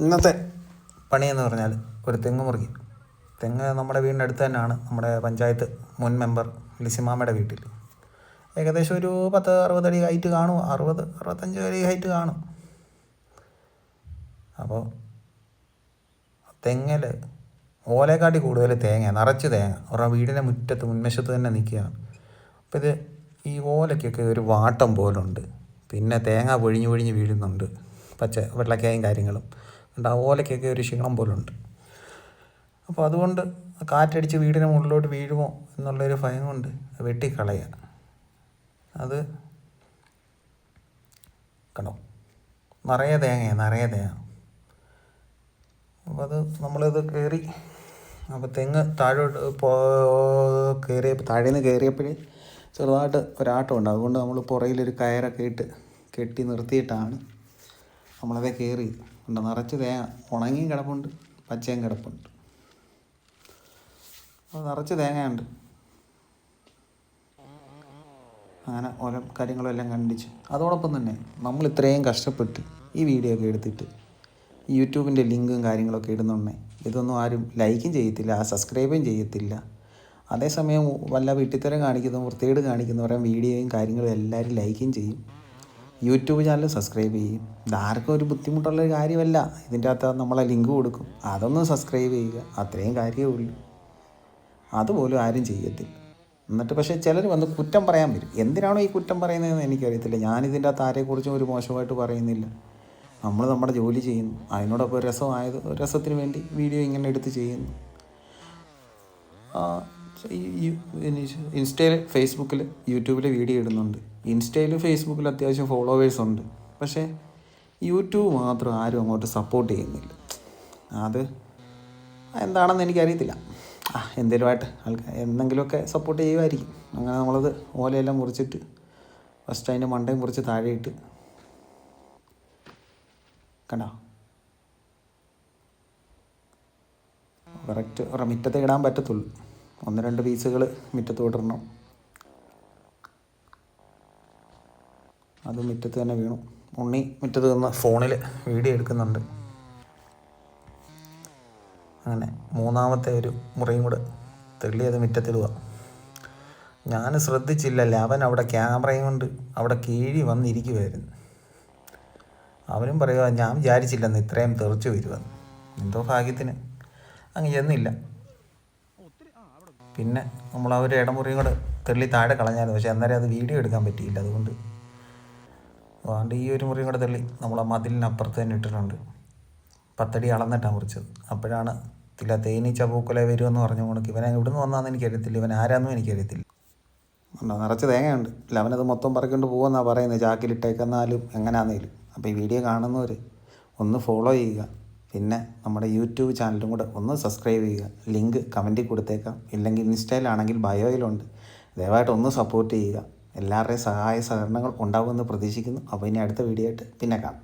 ഇന്നത്തെ പണിയെന്ന് പറഞ്ഞാൽ ഒരു തെങ്ങ് മുറിക്കും. തെങ്ങ് നമ്മുടെ വീടിൻ്റെ അടുത്ത് തന്നെയാണ്. നമ്മുടെ പഞ്ചായത്ത് മുൻ മെമ്പർ ലിസിമാമയുടെ വീട്ടിൽ. ഏകദേശം ഒരു 10-60 അടി ഹൈറ്റ് കാണും. 60-65 അടി ഹൈറ്റ് കാണും. അപ്പോൾ തെങ്ങിൽ ഓലയെക്കാട്ടി കൂടുതൽ തേങ്ങ, നിറച്ച് തേങ്ങ അവരുടെ വീടിൻ്റെ മുറ്റത്ത് മുൻവശത്ത് തന്നെ നിൽക്കുകയാണ്. അപ്പോൾ ഇത് ഈ ഓലയ്ക്കൊക്കെ ഒരു വാട്ടം പോലുണ്ട്. പിന്നെ തേങ്ങ പൊഴിഞ്ഞ് വീഴുന്നുണ്ട്. വെള്ളക്കായും കാര്യങ്ങളും ഉണ്ട്. ആ ഓലയ്ക്കൊക്കെ ഒരു ക്ഷീണം പോലുണ്ട്. അപ്പോൾ അതുകൊണ്ട് കാറ്റടിച്ച് വീടിന് മുകളിലോട്ട് വീഴുമോ എന്നുള്ളൊരു ഭയം കൊണ്ട് വെട്ടിക്കളയുക. അത് കണ്ടോ, നിറയെ തേങ്ങ. അപ്പോൾ അത് നമ്മളിത് കയറി, അപ്പോൾ തെങ്ങ് താഴോട്ട് താഴേന്ന് കയറിയപ്പോഴേ ചെറുതായിട്ട് ഒരാട്ടമുണ്ട്. അതുകൊണ്ട് നമ്മൾ പുറയിലൊരു കയറൊക്കെ ഇട്ട് കെട്ടി നിർത്തിയിട്ടാണ് നമ്മളതേ കയറി. ഉണ്ട് നിറച്ച് തേങ്ങ, ഉണങ്ങിയും കിടപ്പുണ്ട്, പച്ചയും കിടപ്പുണ്ട്. അപ്പോൾ നിറച്ച് തേങ്ങയുണ്ട്. അങ്ങനെ ഓരോ കാര്യങ്ങളും എല്ലാം കണ്ടിച്ച്, അതോടൊപ്പം തന്നെ നമ്മൾ ഇത്രയും കഷ്ടപ്പെട്ട് ഈ വീഡിയോ ഒക്കെ എടുത്തിട്ട് യൂട്യൂബിൻ്റെ ലിങ്കും കാര്യങ്ങളൊക്കെ ഇടുന്നുണ്ടേ ഇതൊന്നും ആരും ലൈക്കും ചെയ്യത്തില്ല, സബ്സ്ക്രൈബും ചെയ്യത്തില്ല. അതേസമയം വല്ല വിട്ടിത്തരം കാണിക്കുന്നു, വൃത്തികേട് കാണിക്കുന്നു പറയാൻ വീഡിയോയും കാര്യങ്ങളും എല്ലാവരും ലൈക്കും ചെയ്യും, യൂട്യൂബ് ചാനൽ സബ്സ്ക്രൈബ് ചെയ്യും. ഇതാർക്കും ഒരു ബുദ്ധിമുട്ടുള്ളൊരു കാര്യമല്ല. ഇതിൻ്റെ അകത്ത് നമ്മളെ ലിങ്ക് കൊടുക്കും, അതൊന്ന് സബ്സ്ക്രൈബ് ചെയ്യുക, അത്രയും കാര്യമേ ഉള്ളൂ. അതുപോലും ആരും ചെയ്യത്തില്ല. എന്നിട്ട് പക്ഷേ ചിലർ വന്ന് കുറ്റം പറയാൻ വരും. എന്തിനാണോ ഈ കുറ്റം പറയുന്നതെന്ന് എനിക്കറിയത്തില്ല. ഞാനിതിൻ്റെ അകത്ത് ആരെക്കുറിച്ചും ഒരു മോശമായിട്ട് പറയുന്നില്ല. നമ്മൾ നമ്മുടെ ജോലി ചെയ്യുന്നു, അതിനോടൊപ്പം രസത്തിന് വേണ്ടി വീഡിയോ ഇങ്ങനെ എടുത്ത് ചെയ്യുന്നു. ഇൻസ്റ്റയിൽ, ഫേസ്ബുക്കിൽ, യൂട്യൂബിൽ വീഡിയോ ഇടുന്നുണ്ട്. ഇൻസ്റ്റയിലും ഫേസ്ബുക്കിലും അത്യാവശ്യം ഫോളോവേഴ്സ് ഉണ്ട്. പക്ഷേ യൂട്യൂബ് മാത്രം ആരും അങ്ങോട്ട് സപ്പോർട്ട് ചെയ്യുന്നില്ല. അത് എന്താണെന്ന് എനിക്കറിയത്തില്ല. എന്തെങ്കിലുമായിട്ട് ആൾക്കാർ എന്തെങ്കിലുമൊക്കെ സപ്പോർട്ട് ചെയ്യുമായിരിക്കും. അങ്ങനെ നമ്മളത് ഓലയെല്ലാം മുറിച്ചിട്ട് ഫസ്റ്റ് അതിൻ്റെ മണ്ടയും മുറിച്ച് താഴെയിട്ട് കണ്ടോ, കറക്റ്റ് മുറ്റത്ത് ഇടാൻ പറ്റത്തുള്ളൂ. 1-2 പീസുകൾ മുറ്റത്തോട്ട് ഇടണം. അത് മുറ്റത്ത് തന്നെ വീണു. ഉണ്ണി മുറ്റത്ത് നിന്ന് ഫോണിൽ വീഡിയോ എടുക്കുന്നുണ്ട്. അങ്ങനെ 3ാമത്തെ ഒരു മുറിയും കൂടെ തെള്ളിയത് മുറ്റത്തിടുക. ഞാൻ ശ്രദ്ധിച്ചില്ലല്ലേ, അവൻ അവിടെ ക്യാമറയും കൊണ്ട് അവിടെ കീഴി വന്നിരിക്കുമായിരുന്നു. അവനും പറയുക, ഞാൻ വിചാരിച്ചില്ലെന്ന് ഇത്രയും തെറിച്ച് വരുമെന്ന്. എന്തോ ഭാഗ്യത്തിന് അങ്ങ് ചെന്നില്ല. പിന്നെ നമ്മൾ ആ ഒരു ഇടമുറിയും കൂടെ തെള്ളി താഴെ കളഞ്ഞായിരുന്നു. പക്ഷേ അന്നേരം അത് വീഡിയോ എടുക്കാൻ പറ്റിയില്ല. അതുകൊണ്ട് ഈ ഒരു മുറിയും കൂടെ തെള്ളി നമ്മൾ ആ മതിലിനപ്പുറത്ത് തന്നെ ഇട്ടിട്ടുണ്ട്. 10 അടി അളന്നിട്ടാണ് മുറിച്ചത്. അപ്പോഴാണ് തേനീച്ച പൂക്കുല വരുമെന്ന് പറഞ്ഞു കൊടുക്കും. ഇവനെ ഇവിടുന്ന് വന്നാന്ന് എനിക്കറിയത്തില്ല, ഇവൻ ആരാന്നും എനിക്കറിയത്തില്ല. നിറച്ച് തേങ്ങയുണ്ട്. അവനത് മൊത്തം പറിക്കൊണ്ട് പോകുമെന്നാണ് പറയുന്നത്, ചാക്കിലിട്ടേക്കെന്നാലും എങ്ങനെയാണെന്നേലും. അപ്പോൾ ഈ വീഡിയോ കാണുന്നവർ ഒന്ന് ഫോളോ ചെയ്യുക. പിന്നെ നമ്മുടെ യൂട്യൂബ് ചാനലും കൂടെ ഒന്ന് സബ്സ്ക്രൈബ് ചെയ്യുക. ലിങ്ക് കമൻറ്റിൽ കൊടുത്തേക്കാം, ഇല്ലെങ്കിൽ ഇൻസ്റ്റയിലാണെങ്കിൽ ബയോയിലുണ്ട്. ദയവായിട്ട് ഒന്ന് സപ്പോർട്ട് ചെയ്യുക. എല്ലാവരുടെയും സഹായ സഹകരണങ്ങൾ ഉണ്ടാകുമെന്ന് പ്രതീക്ഷിക്കുന്നു. അപ്പോൾ ഇനി അടുത്ത വീഡിയോ ആയിട്ട് പിന്നെ കാണാം.